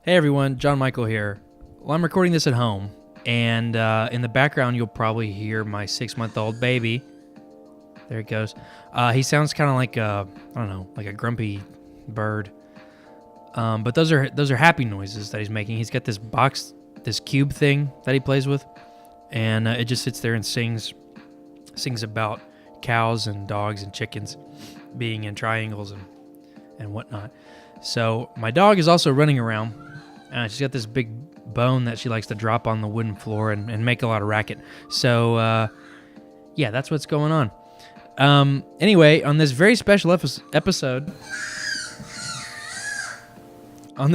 Hey everyone, John Michael here. Well, I'm recording this at home, and in the background you'll probably hear my 6-month-old baby. There he goes. He sounds kind of like like a grumpy bird. But those are happy noises that he's making. He's got this cube thing that he plays with, and it just sits there and sings about cows and dogs and chickens being in triangles and whatnot. So my dog is also running around. She's got this big bone that she likes to drop on the wooden floor and make a lot of racket. So, that's what's going on. Anyway, on this very special episode of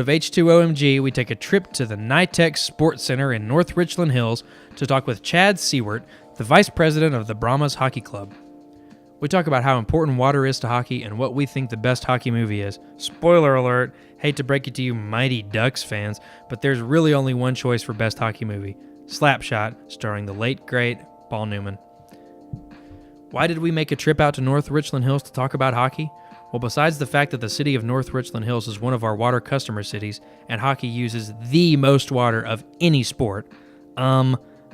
H2OMG, we take a trip to the NYTEX Sports Center in North Richland Hills to talk with Chad Siewert, the vice president of the Brahmas Hockey Club. We talk about how important water is to hockey and what we think the best hockey movie is. Spoiler alert, hate to break it to you Mighty Ducks fans, but there's really only one choice for best hockey movie, Slapshot, starring the late, great Paul Newman. Why did we make a trip out to North Richland Hills to talk about hockey? Well, besides the fact that the city of North Richland Hills is one of our water customer cities, and hockey uses the most water of any sport,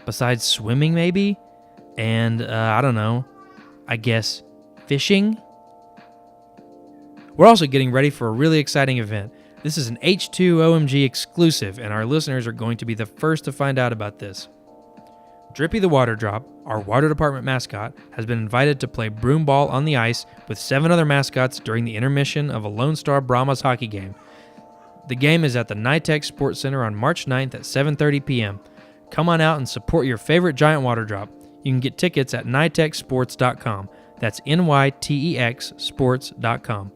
besides swimming maybe, and I guess fishing. We're also getting ready for a really exciting event. This is an H2OMG exclusive, and our listeners are going to be the first to find out about this. Drippy the Water Drop, our water department mascot, has been invited to play broom ball on the ice with 7 other mascots during the intermission of a Lone Star Brahmas hockey game. The game is at the NYTEX Sports Center on March 9th at 7:30 p.m. Come on out and support your favorite giant water drop. You can get tickets at nytexsports.com. That's NYTEX sports.com.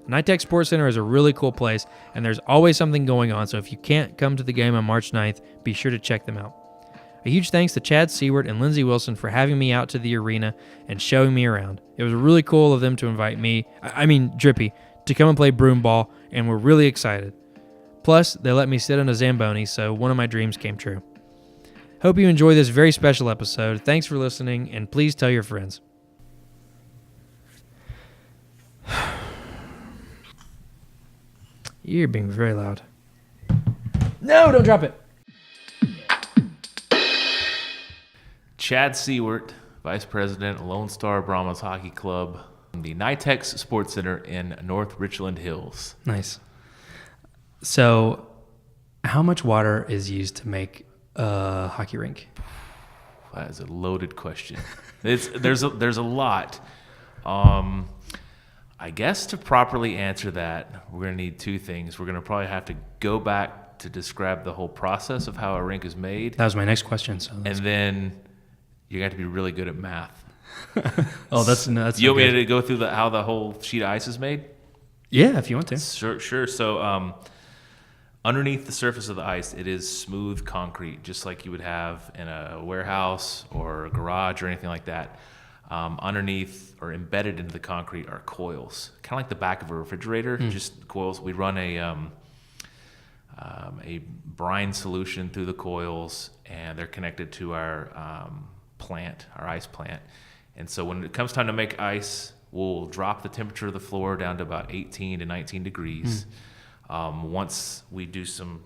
NYTEX Sports Center is a really cool place, and there's always something going on, so if you can't come to the game on March 9th, be sure to check them out. A huge thanks to Chad Siewert and Lindsay Wilson for having me out to the arena and showing me around. It was really cool of them to invite me, Drippy, to come and play broom ball, and we're really excited. Plus, they let me sit on a Zamboni, so one of my dreams came true. Hope you enjoy this very special episode. Thanks for listening, and please tell your friends. You're being very loud. No, don't drop it. Chad Siewert, Vice President, Lone Star Brahmas Hockey Club, the NYTEX Sports Center in North Richland Hills. Nice. So, how much water is used to make a hockey rink? That is a loaded question. There's a lot. I guess to properly answer that, we're going to need 2 things. We're going to probably have to go back to describe the whole process of how a rink is made. That was my next question. And then you're going to have to be really good at math. Oh, that's you want me to go through how the whole sheet of ice is made? Yeah, if you want to. Sure. So underneath the surface of the ice, it is smooth concrete, just like you would have in a warehouse or a garage or anything like that. Underneath or embedded into the concrete are coils, kind of like the back of a refrigerator, just coils. We run a brine solution through the coils, and they're connected to our ice plant. And so when it comes time to make ice, we'll drop the temperature of the floor down to about 18 to 19 degrees. Once we do some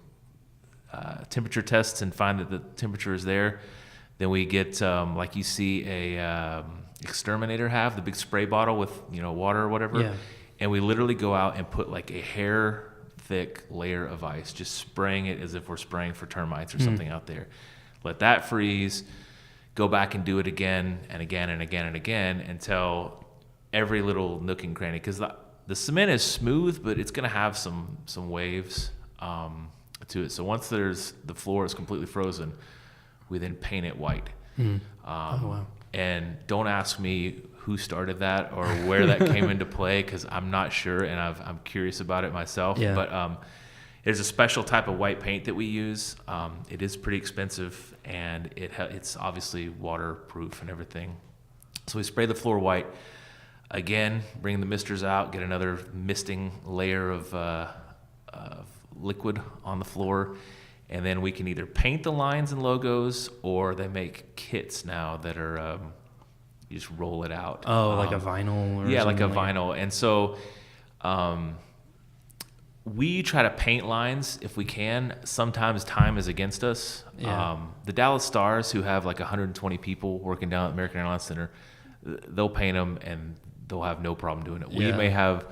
temperature tests and find that the temperature is there, then we get like you see a exterminator have, the big spray bottle with water or whatever, and we literally go out and put like a hair thick layer of ice, just spraying it as if we're spraying for termites or something out there. Let that freeze, go back and do it again and again and again and again until every little nook and cranny, because the cement is smooth, but it's going to have some waves to it. So once the floor is completely frozen, we then paint it white. Wow. And don't ask me who started that or where that came into play, because I'm not sure, and I'm curious about it myself. Yeah. But there's a special type of white paint that we use. It is pretty expensive, and it's obviously waterproof and everything. So we spray the floor white. Again, bring the misters out, get another misting layer of liquid on the floor, and then we can either paint the lines and logos, or they make kits now that are you just roll it out. Oh, like a vinyl? Like a vinyl. And so we try to paint lines if we can. Sometimes time is against us. Yeah. The Dallas Stars, who have like 120 people working down at American Airlines Center, they'll paint them and they'll have no problem doing it. We may have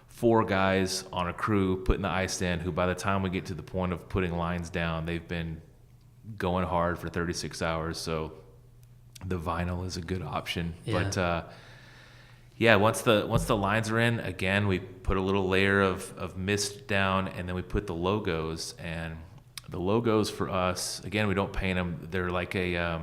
4 guys on a crew putting the ice in who by the time we get to the point of putting lines down, they've been going hard for 36 hours. So the vinyl is a good option. Yeah. But once the lines are in, again, we put a little layer of mist down, and then we put the logos. And the logos for us, again, we don't paint them. They're like a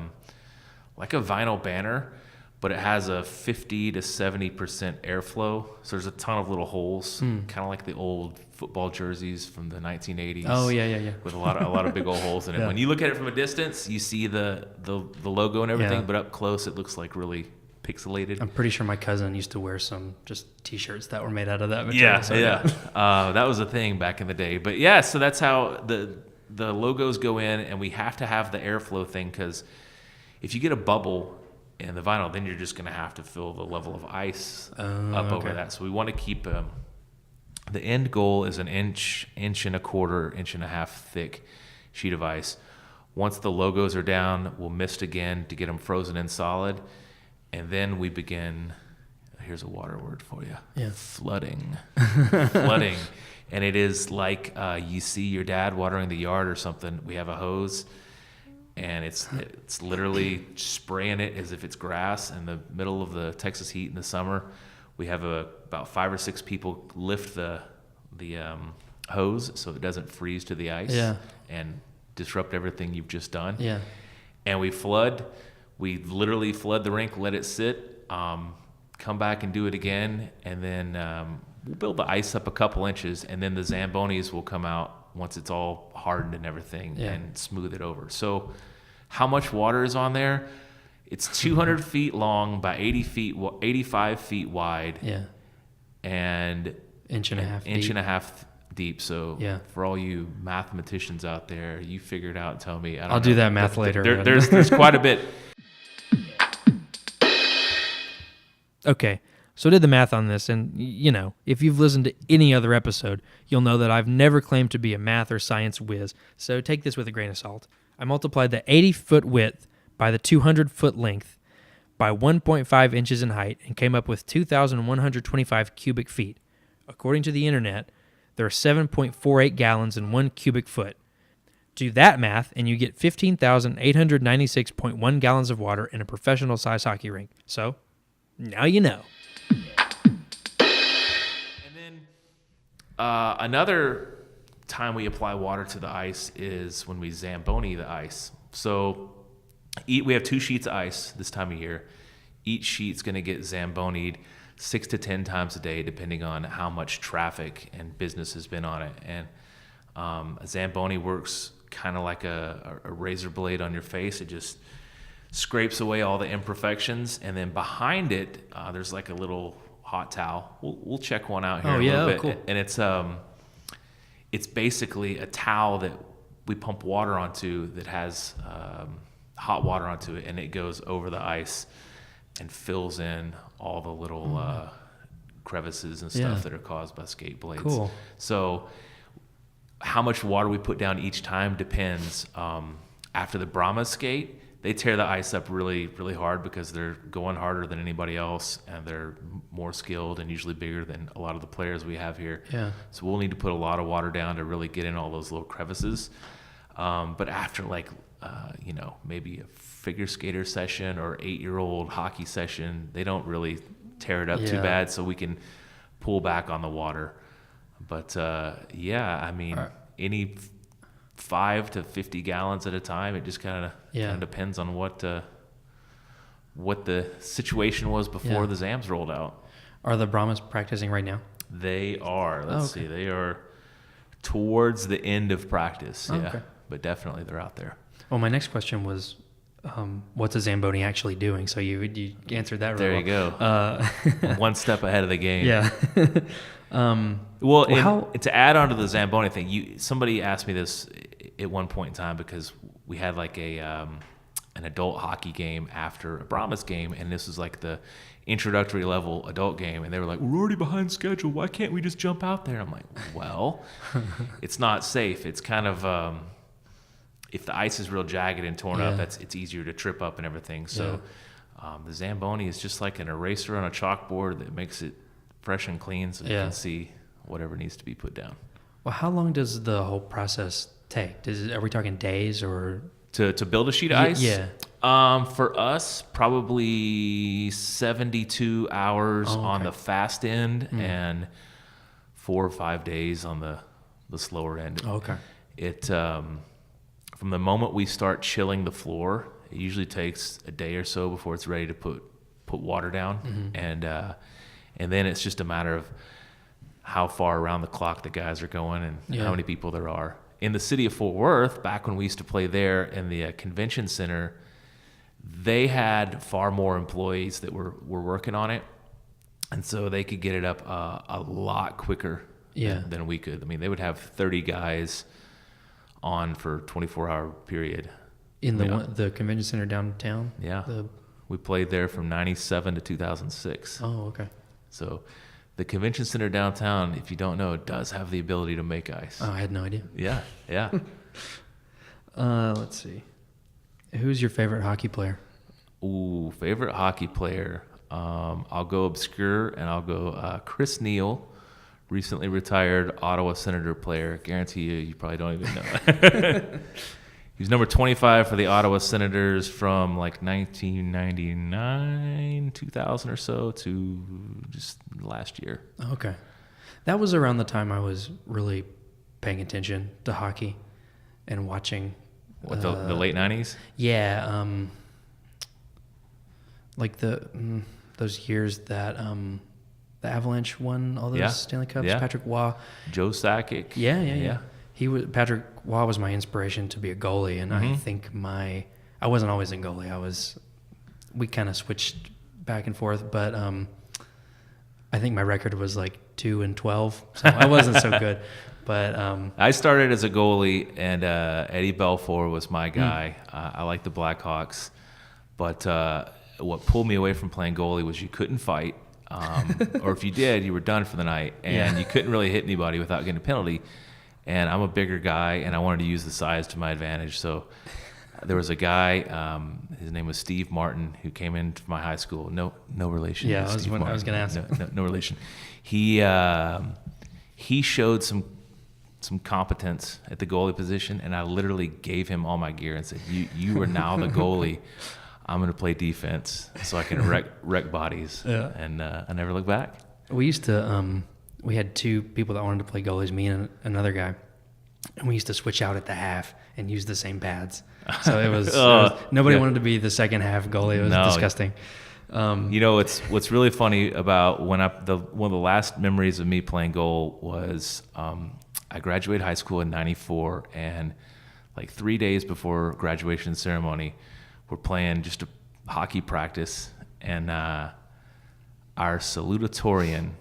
vinyl banner, but it has a 50 to 70% airflow. So there's a ton of little holes, kind of like the old football jerseys from the 1980s. Oh yeah. With a lot of big old holes in it. When you look at it from a distance, you see the logo and everything, but up close it looks like really pixelated. I'm pretty sure my cousin used to wear some just T-shirts that were made out of that material. That was a thing back in the day. But yeah, so that's how the logos go in, and we have to have the airflow thing, because if you get a bubble in the vinyl, then you're just going to have to fill the level of ice up over that. So we want to keep the end goal is an inch and a quarter, inch and a half thick sheet of ice. Once the logos are down, we'll mist again to get them frozen in solid. And then we begin, here's a water word for you, flooding. Flooding. And it is like you see your dad watering the yard or something. We have a hose, and it's literally spraying it as if it's grass in the middle of the Texas heat in the summer. We have about 5 or 6 people lift the hose so it doesn't freeze to the ice and disrupt everything you've just done. Yeah. And we flood. We literally flood the rink, let it sit, come back and do it again, and then we'll build the ice up a couple inches, and then the Zambonis will come out once it's all hardened and everything and smooth it over. So how much water is on there? It's 200 feet long by 85 feet wide. Yeah. And inch and a half deep. So for all you mathematicians out there, you figure it out and tell me. I'll do that math later. There's quite a bit. Okay, so I did the math on this, and, if you've listened to any other episode, you'll know that I've never claimed to be a math or science whiz, so take this with a grain of salt. I multiplied the 80-foot width by the 200-foot length by 1.5 inches in height and came up with 2,125 cubic feet. According to the internet, there are 7.48 gallons in 1 cubic foot. Do that math, and you get 15,896.1 gallons of water in a professional-size hockey rink. So now you know. And then another time we apply water to the ice is when we Zamboni the ice. So we have 2 sheets of ice this time of year. Each sheet's going to get Zambonied 6 to 10 times a day, depending on how much traffic and business has been on it. And a Zamboni works kind of like a razor blade on your face. It just scrapes away all the imperfections, and then behind it there's like a little hot towel. We'll check one out here in a little bit. Cool. And it's basically a towel that we pump water onto that has hot water onto it, and it goes over the ice and fills in all the little crevices and stuff that are caused by skate blades. Cool. So how much water we put down each time depends. After the Brahma skate, they tear the ice up really, really hard because they're going harder than anybody else, and they're more skilled and usually bigger than a lot of the players we have here. Yeah. So we'll need to put a lot of water down to really get in all those little crevices. But after maybe a figure skater session or 8-year-old hockey session, they don't really tear it up too bad, so we can pull back on the water. But any 5 to 50 gallons at a time. It just kind of depends on what the situation was before the Zams rolled out. Are the Brahmas practicing right now? They are. Let's see. They are towards the end of practice. Okay. But definitely they're out there. Well, my next question was, what's a Zamboni actually doing? So you answered that really well. There you go. One step ahead of the game. Yeah. To add on to the Zamboni thing, somebody asked me this at one point in time, because we had like an adult hockey game after a Brahmas game, and this was like the introductory level adult game, and they were like, we're already behind schedule, why can't we just jump out there? I'm like, well, it's not safe. It's kind of if the ice is real jagged and torn up, it's easier to trip up and everything. So the Zamboni is just like an eraser on a chalkboard that makes it fresh and clean, so you can see whatever needs to be put down. Well, how long does the whole process take? Are we talking days or to build a sheet of ice? Yeah. For us, probably 72 hours on the fast end and 4 or 5 days on the slower end. Okay. It from the moment we start chilling the floor, it usually takes a day or so before it's ready to put water down, and then it's just a matter of how far around the clock the guys are going and how many people there are. In the city of Fort Worth, back when we used to play there in the convention center, they had far more employees that were working on it, and so they could get it up a lot quicker than we could. I mean, they would have 30 guys on for 24-hour period. In the convention center downtown? Yeah. We played there from 97 to 2006. Oh, okay. So the convention center downtown, if you don't know, does have the ability to make ice. Oh, I had no idea. Yeah. Let's see. Who's your favorite hockey player? Ooh, favorite hockey player. I'll go obscure, and I'll go Chris Neal, recently retired Ottawa Senator player. Guarantee you probably don't even know. He was number 25 for the Ottawa Senators from like 1999, 2000 or so to just last year. Okay. That was around the time I was really paying attention to hockey and watching. What, the late 90s? Yeah. Like those years that the Avalanche won all those Stanley Cups. Yeah. Patrick Waugh. Joe Sakic. Yeah. Patrick Waugh was my inspiration to be a goalie, and I think I wasn't always a goalie. We kind of switched back and forth, but I think my record was like 2-12, so I wasn't so good. But I started as a goalie, and Eddie Belfour was my guy. I like the Blackhawks, but what pulled me away from playing goalie was you couldn't fight, or if you did, you were done for the night, and you couldn't really hit anybody without getting a penalty. And I'm a bigger guy, and I wanted to use the size to my advantage. So there was a guy, his name was Steve Martin, who came into my high school. No relation. Yeah, I was going to ask. No relation. He showed some competence at the goalie position, and I literally gave him all my gear and said, "You are now the goalie. I'm going to play defense so I can wreck bodies." Yeah. And I never looked back. We used to. We had two people that wanted to play goalies, me and another guy, and we used to switch out at the half and use the same pads. So it was nobody wanted to be the second half goalie. It was disgusting. What's really funny about one of the last memories of me playing goal was I graduated high school in '94, and like 3 days before graduation ceremony, we're playing just a hockey practice, and our salutatorian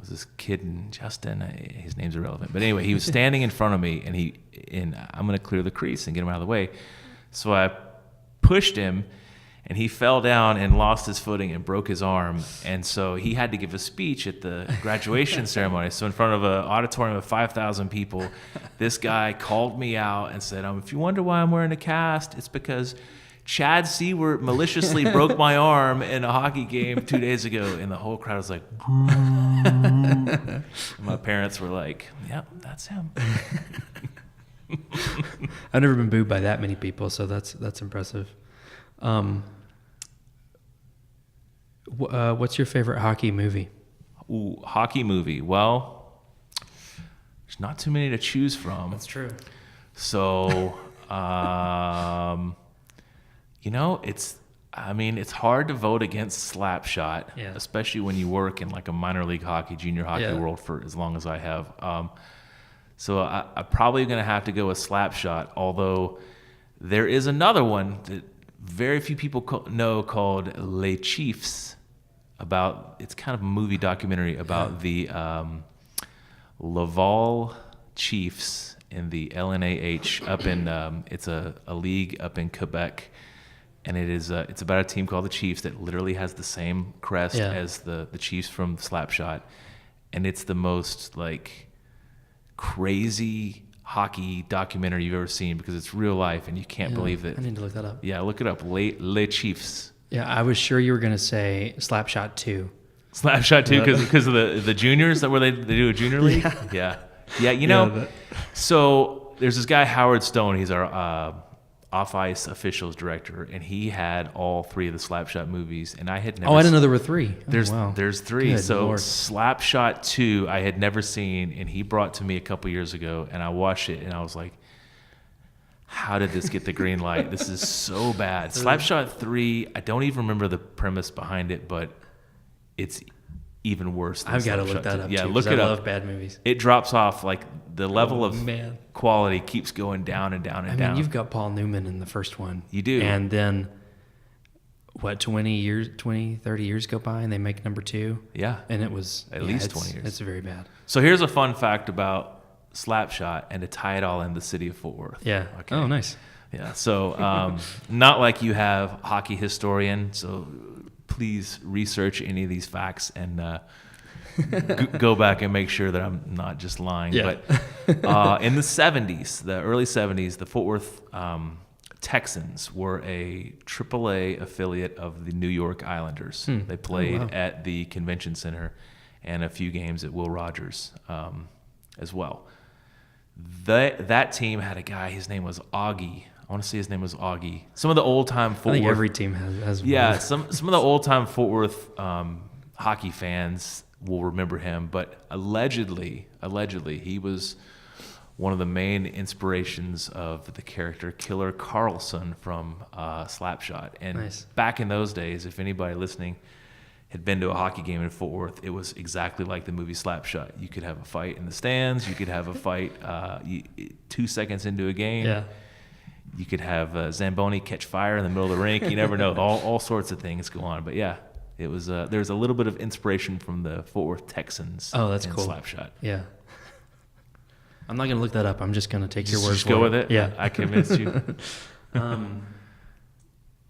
was this kid in Justin. His name's irrelevant, but anyway, he was standing in front of me, and I'm going to clear the crease and get him out of the way. So I pushed him, and he fell down and lost his footing and broke his arm. And so he had to give a speech at the graduation ceremony. So in front of an auditorium of 5,000 people, this guy called me out and said, "If you wonder why I'm wearing a cast, it's because Chad Siewert maliciously broke my arm in a hockey game 2 days ago." And the whole crowd was like, my parents were like, "Yep, that's him." I've never been booed by that many people, so that's impressive. What's your favorite hockey movie? Ooh, hockey movie. Well, there's not too many to choose from. That's true. So, it's hard to vote against Slapshot, especially when you work in like a minor league hockey, junior hockey world for as long as I have. So I'm probably going to have to go with Slapshot, although there is another one that very few people know called Les Chiefs. It's kind of a movie documentary about the Laval Chiefs in the LNAH up in, it's a league up in Quebec. and it's about a team called the Chiefs that literally has the same crest as the Chiefs from Slapshot, and it's the most like crazy hockey documentary you've ever seen because it's real life and you can't believe it. I need to look that up. Yeah, look it up. Les Chiefs. Yeah, I was sure you were going to say Slapshot 2. Slapshot 2 because of the juniors that where they do a junior league. Yeah. You know. So there's this guy Howard Stone. He's our off-ice officials director, and he had all 3 of the Slapshot movies, and I had never. I didn't know there were 3. There's 3. Good so Lord. Slapshot 2 I had never seen, and he brought to me a couple years ago, and I watched it, and I was like, how did this get the green light? This is so bad. Slapshot 3, I don't even remember the premise behind it, but it's even worse than I've got to Slapshot look that 2. up, Yeah, too, look 'cause it I up. love bad movies. It drops off, like, the level of man. quality keeps going down and down and I down. mean, you've got Paul Newman in the first one. You do. And then, 30 years go by and they make number 2? Yeah. And it was... At least 20 years. It's very bad. So here's a fun fact about Slapshot, and to tie it all in, the city of Fort Worth. Yeah. Okay. Oh, nice. Yeah, so not like you have hockey historian, so please research any of these facts and go back and make sure that I'm not just lying. Yeah. But in the 70s, the early 70s, the Fort Worth Texans were a AAA affiliate of the New York Islanders. They played at the Convention Center and a few games at Will Rogers as well. That team had a guy, his name was Augie. I want to say his name was Augie. Some of the old-time Fort I think Worth... every team has one. Yeah, some of the old-time Fort Worth hockey fans will remember him, but allegedly, he was one of the main inspirations of the character Killer Carlson from Slapshot. And Nice. Back in those days, if anybody listening had been to a hockey game in Fort Worth, it was exactly like the movie Slapshot. You could have a fight in the stands. You could have a fight 2 seconds into a game. Yeah. You could have Zamboni catch fire in the middle of the rink. You never know. All sorts of things go on. But yeah, it was. There's a little bit of inspiration from the Fort Worth Texans. Oh, that's in cool. Slapshot. Yeah. I'm not going to look that up. I'm just going to take your word Just for go it. with it. Yeah. I convinced you.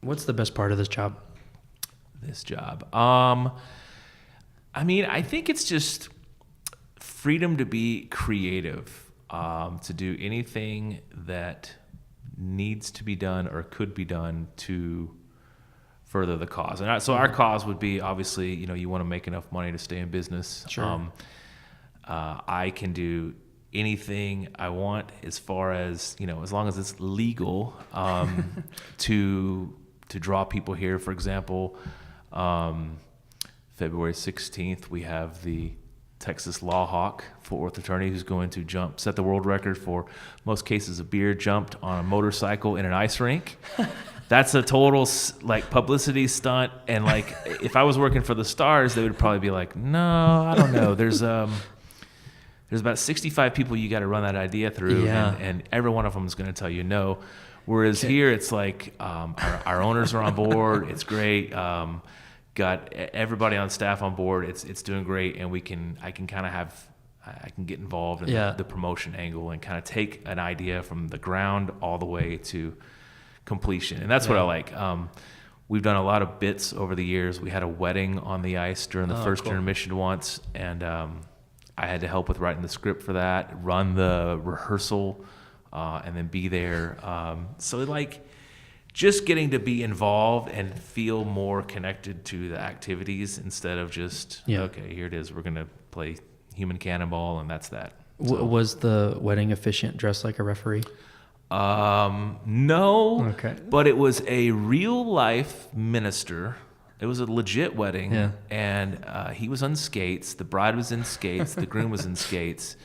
What's the best part of this job? I mean, I think it's just freedom to be creative, to do anything that needs to be done or could be done to further the cause. And so our cause would be, obviously, you want to make enough money to stay in business. Sure. I can do anything I want as far as, as long as it's legal, to draw people here. For example, February 16th, we have the Texas Law Hawk, Fort Worth attorney, who's going to set the world record for most cases of beer jumped on a motorcycle in an ice rink. That's a total publicity stunt. And if I was working for the Stars, they would probably be like, no, I don't know. There's about 65 people you got to run that idea through, and every one of them is going to tell you no. Whereas here, it's like our owners are on board. It's great. Got everybody on staff on board. It's doing great, and I can get involved in the promotion angle and kind of take an idea from the ground all the way to completion. And that's what I like. We've done a lot of bits over the years. We had a wedding on the ice during the first intermission once, and I had to help with writing the script for that, run the rehearsal, and then be there. So just getting to be involved and feel more connected to the activities instead of just, okay, here it is, we're going to play human cannonball, and that's that. So, was the wedding officiant dressed like a referee? No. Okay. But it was a real life minister. It was a legit wedding. Yeah. And he was on skates. The bride was in skates. The groom was in skates.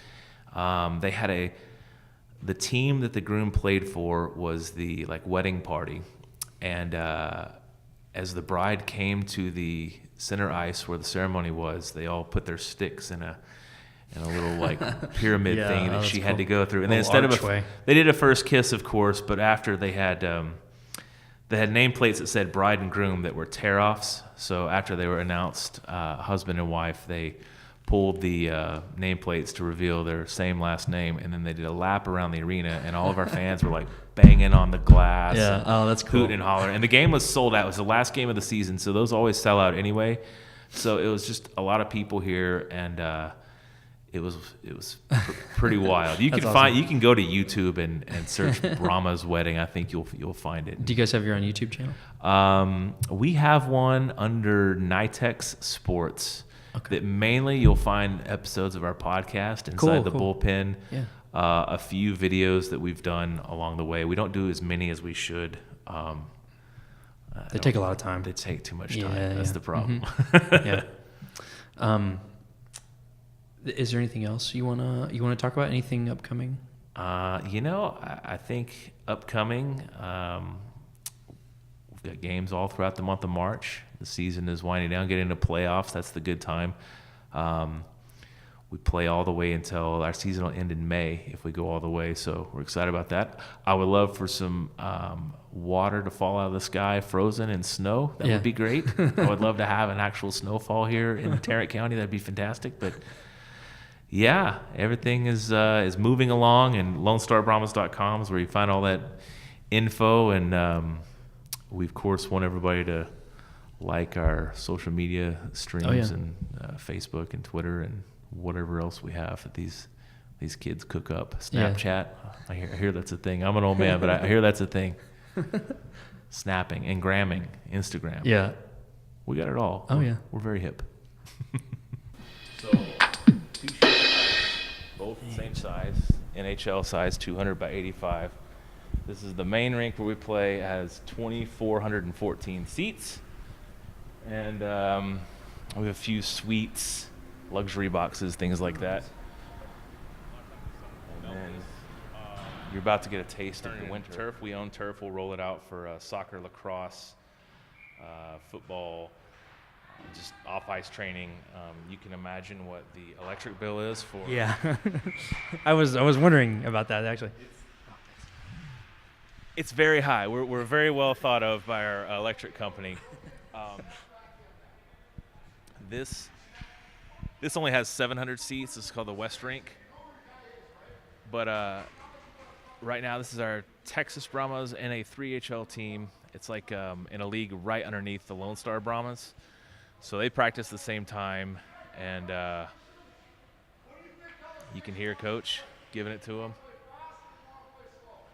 They had the team that the groom played for was the wedding party. And as the bride came to the center ice where the ceremony was, they all put their sticks in a little pyramid thing that she had to go through. And then instead of they did a first kiss, of course, but after they had nameplates that said bride and groom that were tear-offs. So after they were announced husband and wife, they pulled the nameplates to reveal their same last name, and then they did a lap around the arena, and all of our fans were like banging on the glass. Yeah. Oh, that's cool. Hooting and hollering. And the game was sold out. It was the last game of the season, so those always sell out anyway. So it was just a lot of people here, and it was pretty wild. You can awesome. you can go to YouTube and search Brahma's wedding. I think you'll find it. Do you guys have your own YouTube channel? We have one under Nitex Sports. Okay. That mainly you'll find episodes of our podcast inside the bullpen. Yeah. A few videos that we've done along the way. We don't do as many as we should. They take a lot of time. They take too much time. Yeah, That's the problem. Yeah. Is there anything else you wanna talk about? Anything upcoming? I think upcoming, we've got games all throughout the month of March. The season is winding down, getting into playoffs. That's the good time. We play all the way until our season will end in May if we go all the way. So we're excited about that. I would love for some water to fall out of the sky, frozen in snow. That would be great. I would love to have an actual snowfall here in Tarrant County. That'd be fantastic. But yeah, everything is moving along, and LoneStarBrahmas.com is where you find all that info. And we, of course, want everybody to like our social media streams and Facebook and Twitter and whatever else we have that these kids cook up. Snapchat. Yeah. I hear that's a thing. I'm an old man, but I hear that's a thing. Snapping and gramming, Instagram. Yeah. We got it all. Oh, yeah. We're very hip. So, 2 shirts, both the same size, NHL size, 200 by 85. This is the main rink where we play. It has 2,414 seats. And we have a few suites, luxury boxes, things like that. And then you're about to get a taste of the winter. Turf, we own turf. We'll roll it out for soccer, lacrosse, football, just off-ice training. You can imagine what the electric bill is for. Yeah, I was wondering about that actually. It's very high. We're very well thought of by our electric company. This only has 700 seats. This is called the West Rink. But right now, this is our Texas Brahmas and a 3HL team. It's like in a league right underneath the Lone Star Brahmas. So they practice the same time, and you can hear Coach giving it to him.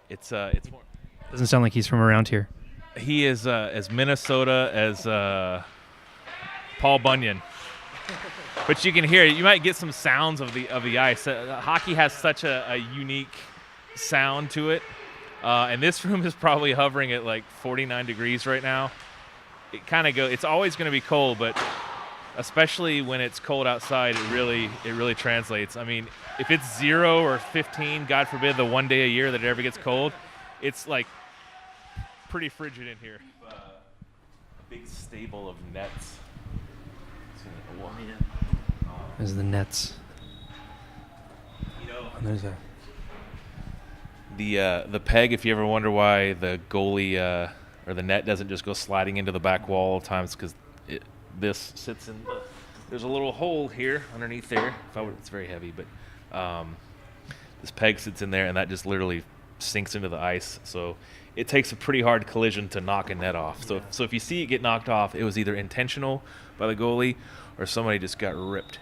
It's more. Doesn't sound like he's from around here. He is as Minnesota as Paul Bunyan. But you can hear it. You might get some sounds of the ice. Hockey has such a unique sound to it. And this room is probably hovering at like 49 degrees right now. It kind of it's always going to be cold, but especially when it's cold outside, it really translates. I mean, if it's 0 or 15, God forbid, the one day a year that it ever gets cold, it's like pretty frigid in here. A big stable of nets. There's the nets. You know, and there's the peg. If you ever wonder why the goalie or the net doesn't just go sliding into the back wall all the time, it's because this sits in. There's a little hole here underneath there. It's very heavy, but this peg sits in there, and that just literally sinks into the ice. So it takes a pretty hard collision to knock a net off. So if you see it get knocked off, it was either intentional by the goalie or somebody just got ripped.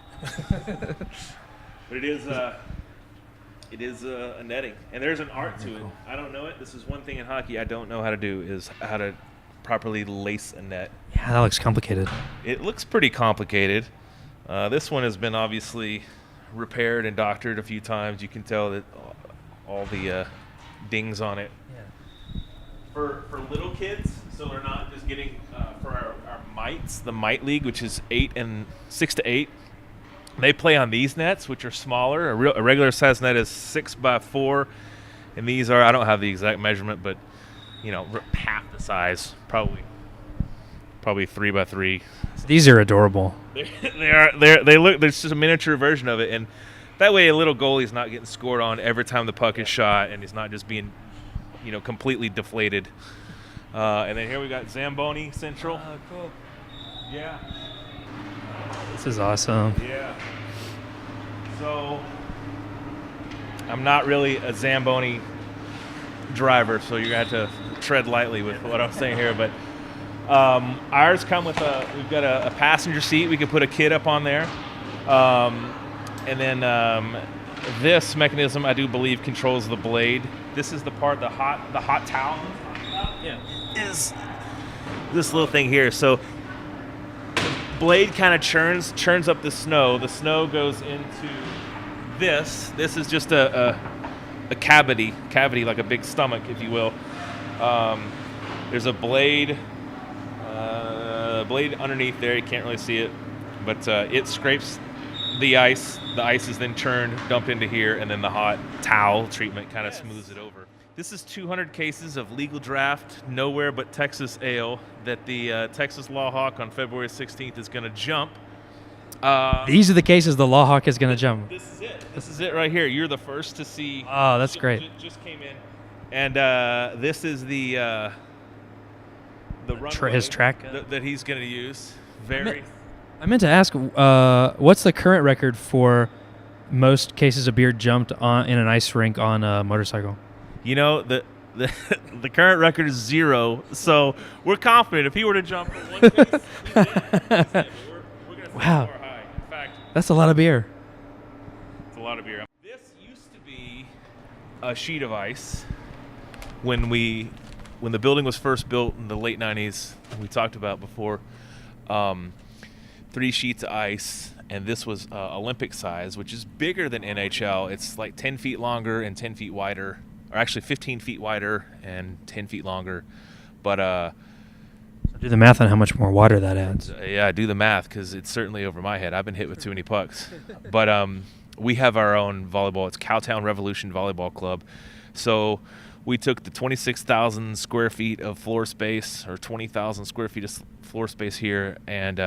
But it is a netting, and there's an art to it. I don't know it. This is one thing in hockey I don't know how to do, is how to properly lace a net. Yeah, that looks complicated. It looks pretty complicated. This one has been obviously repaired and doctored a few times. You can tell that all the dings on it. Yeah. For little kids, so they're not just getting for our mites, the mite league, which is 6 to 8. They play on these nets, which are smaller. A regular size net is 6x4, and these are, I don't have the exact measurement, but half the size, probably 3x3. These are adorable. They look. There's just a miniature version of it, and that way a little goalie's not getting scored on every time the puck is shot, and he's not just being, completely deflated. And then here we got Zamboni Central. Oh, cool. Yeah. This is awesome. Yeah. So I'm not really a Zamboni driver, so you're gonna have to tread lightly with what I'm saying here. But ours come with we've got a passenger seat. We can put a kid up on there, and then this mechanism, I do believe, controls the blade. This is the part, the hot towel. Yeah, is this little thing here. So the blade kind of churns up the snow. The snow goes into this. This is just a cavity like a big stomach, if you will. There's a blade underneath there. You can't really see it, but it scrapes the ice. The ice is then churned, dumped into here, and then the hot towel treatment kind of smooths it over. This is 200 cases of legal draft, nowhere but Texas ale that the Texas Law Hawk on February 16th is going to jump. These are the cases the Law Hawk is going to jump. This is it. This is it right here. You're the first to see. Oh, that's great. Just came in, and this is the runway his track that he's going to use. I meant to ask, what's the current record for most cases of beer jumped on in an ice rink on a motorcycle? You know, the current record is 0, so we're confident if he were to jump one case, he's in. We're going to wow. more high. In fact, that's a lot of beer. It's a lot of beer. This used to be a sheet of ice when the building was first built in the late 90s. We talked about before. 3 sheets of ice, and this was Olympic size, which is bigger than NHL. It's like 10 feet longer and 10 feet wider, or actually 15 feet wider and 10 feet longer. But do the math on how much more water that adds. Yeah, do the math, because it's certainly over my head. I've been hit with too many pucks. But we have our own volleyball. It's Cowtown Revolution Volleyball Club. So we took the 26,000 square feet of floor space, or 20,000 square feet of floor space here, and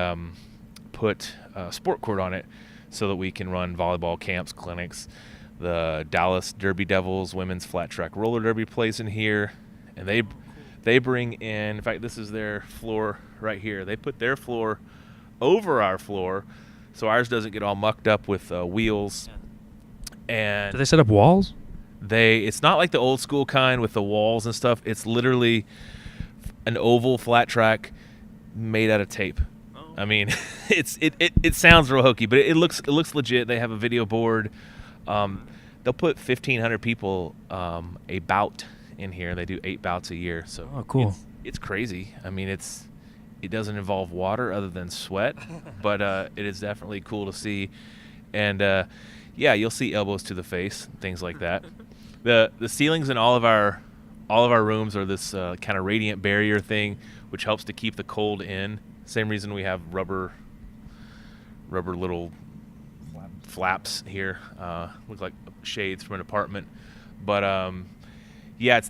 put a sport court on it so that we can run volleyball camps, clinics. The Dallas Derby Devils women's flat track roller derby plays in here, and they bring in fact, this is their floor right here. They put their floor over our floor so ours doesn't get all mucked up with wheels. And do they set up walls? It's not like the old school kind with the walls and stuff. It's literally an oval flat track made out of tape. I mean, it sounds real hokey, but it looks legit. They have a video board. They'll put 1,500 people a bout in here. They do 8 bouts a year. So cool. It's crazy. I mean, it doesn't involve water other than sweat, but it is definitely cool to see. And yeah, you'll see elbows to the face, things like that. The ceilings in all of our rooms are this kind of radiant barrier thing, which helps to keep the cold in. Same reason we have rubber little flaps here, look like shades from an apartment. But yeah,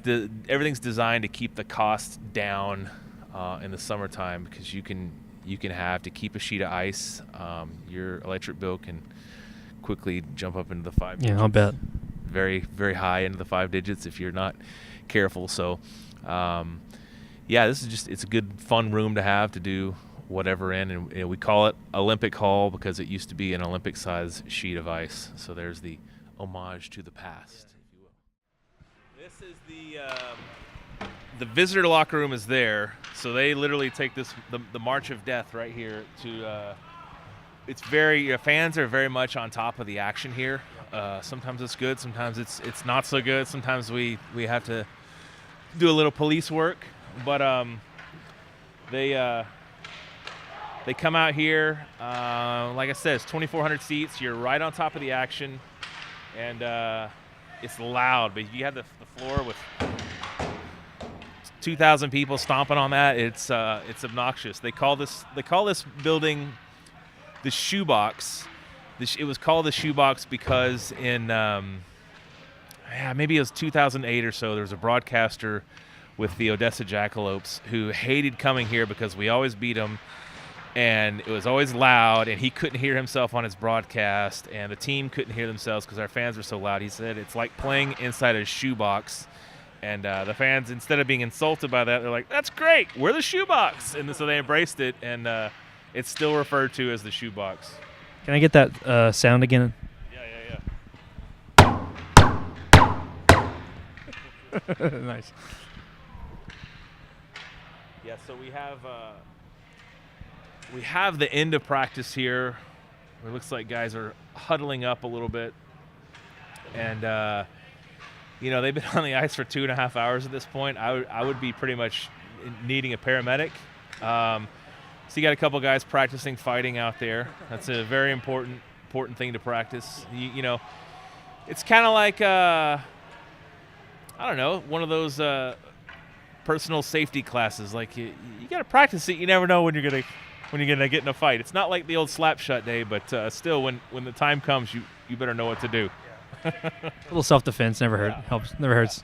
everything's designed to keep the cost down in the summertime, because you can have to keep a sheet of ice. Your electric bill can quickly jump up into the 5 digits. Yeah, I'll bet. Very, very high into the 5 digits if you're not careful. So yeah, it's a good fun room to have to do whatever in, and we call it Olympic Hall because it used to be an Olympic size sheet of ice. So there's the homage to the past, if you will. This is the visitor locker room is there. So they literally take the march of death right here to it's fans are very much on top of the action here. Sometimes it's good, sometimes it's not so good. Sometimes we have to do a little police work, but they come out here. Like I said, it's 2,400 seats. You're right on top of the action, and it's loud. But if you have the floor with 2,000 people stomping on that, it's obnoxious. They call this building the shoebox. It was called the shoebox because in maybe it was 2008 or so, there was a broadcaster with the Odessa Jackalopes who hated coming here because we always beat them, and it was always loud, and he couldn't hear himself on his broadcast, and the team couldn't hear themselves because our fans were so loud. He said it's like playing inside a shoebox, and the fans, instead of being insulted by that, they're like, "That's great, we're the shoebox," and so they embraced it, and it's still referred to as the shoebox. Can I get that sound again? Yeah. Nice. Yeah, so we have the end of practice here. It looks like guys are huddling up a little bit, and they've been on the ice for 2.5 hours at this point. I would be pretty much needing a paramedic. So you got a couple guys practicing fighting out there. That's a very important thing to practice. It's kind of like I don't know, one of those personal safety classes. Like you got to practice it. You never know when you're gonna get in a fight. It's not like the old Slapshot day, but still, when the time comes, you better know what to do. A little self-defense never hurts.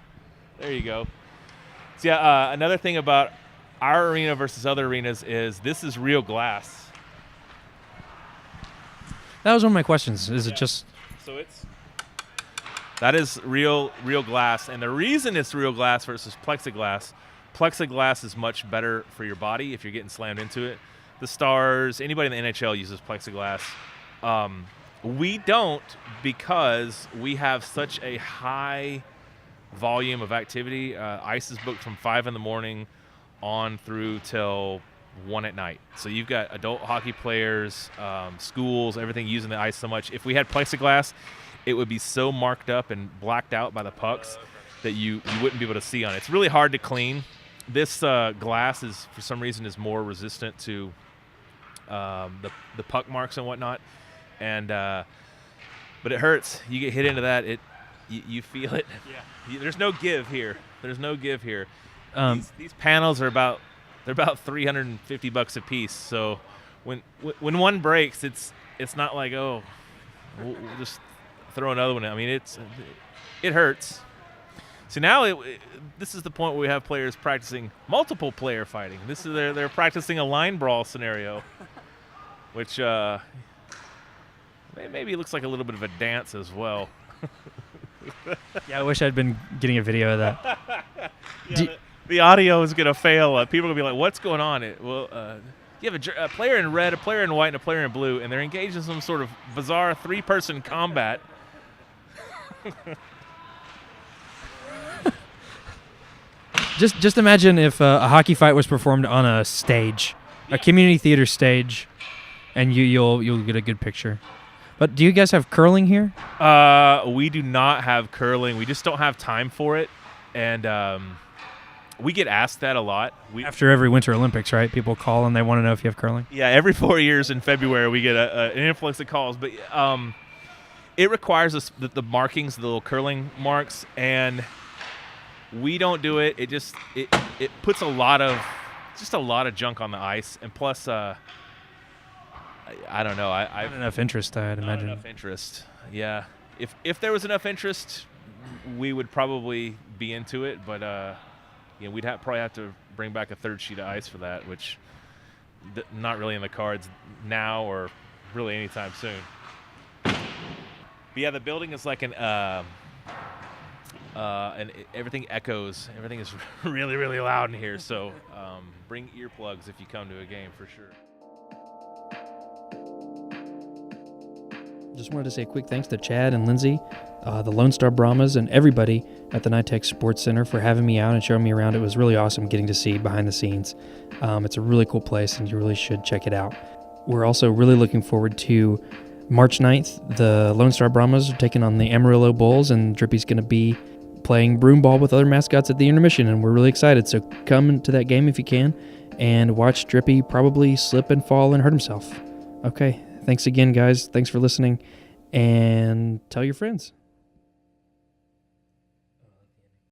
There you go. So another thing about our arena versus other arenas is this is real glass. That was one of my questions. Is it just? So that is real glass, and the reason it's real glass versus plexiglass is much better for your body if you're getting slammed into it. The Stars, anybody in the NHL uses plexiglass. We don't, because we have such a high volume of activity. Ice is booked from 5 in the morning on through till 1 at night. So you've got adult hockey players, schools, everything using the ice so much. If we had plexiglass, it would be so marked up and blacked out by the pucks that you wouldn't be able to see on it. It's really hard to clean. This glass is, for some reason, is more resistant to the puck marks and whatnot. And but it hurts. You get hit into that, you feel it. Yeah. There's no give here. These panels are about $350 a piece. So when one breaks, it's not like, oh, we'll just throw another one in. I mean, it hurts. So now this is the point where we have players practicing multiple player fighting. They're practicing a line brawl scenario, which maybe looks like a little bit of a dance as well. Yeah, I wish I'd been getting a video of that. The audio is going to fail. People are going to be like, what's going on? You have a player in red, a player in white, and a player in blue, and they're engaged in some sort of bizarre 3-person combat. Just imagine if a hockey fight was performed on a stage, a community theater stage, and you'll get a good picture. But do you guys have curling here? We do not have curling. We just don't have time for it, and we get asked that a lot. After every Winter Olympics, right? People call and they want to know if you have curling. Yeah, every 4 years in February we get an influx of calls, but it requires us the markings, the little curling marks, and we don't do it. It puts a lot of junk on the ice, and plus, I don't know. Not enough interest, I'd imagine. Not enough interest. Yeah. If there was enough interest, we would probably be into it, but we'd probably have to bring back a third sheet of ice for that, which not really in the cards now or really anytime soon. But yeah, the building is like and everything echoes. Everything is really, really loud in here. So bring earplugs if you come to a game for sure. Just wanted to say a quick thanks to Chad and Lindsay, the Lone Star Brahmas, and everybody at the NITEC Sports Center for having me out and showing me around. It was really awesome getting to see behind the scenes. It's a really cool place, and you really should check it out. We're also really looking forward to March 9th. The Lone Star Brahmas are taking on the Amarillo Bulls, and Drippy's going to be playing broom ball with other mascots at the intermission, and we're really excited. So come to that game if you can, and watch Drippy probably slip and fall and hurt himself. Okay. Thanks again, guys. Thanks for listening, and tell your friends.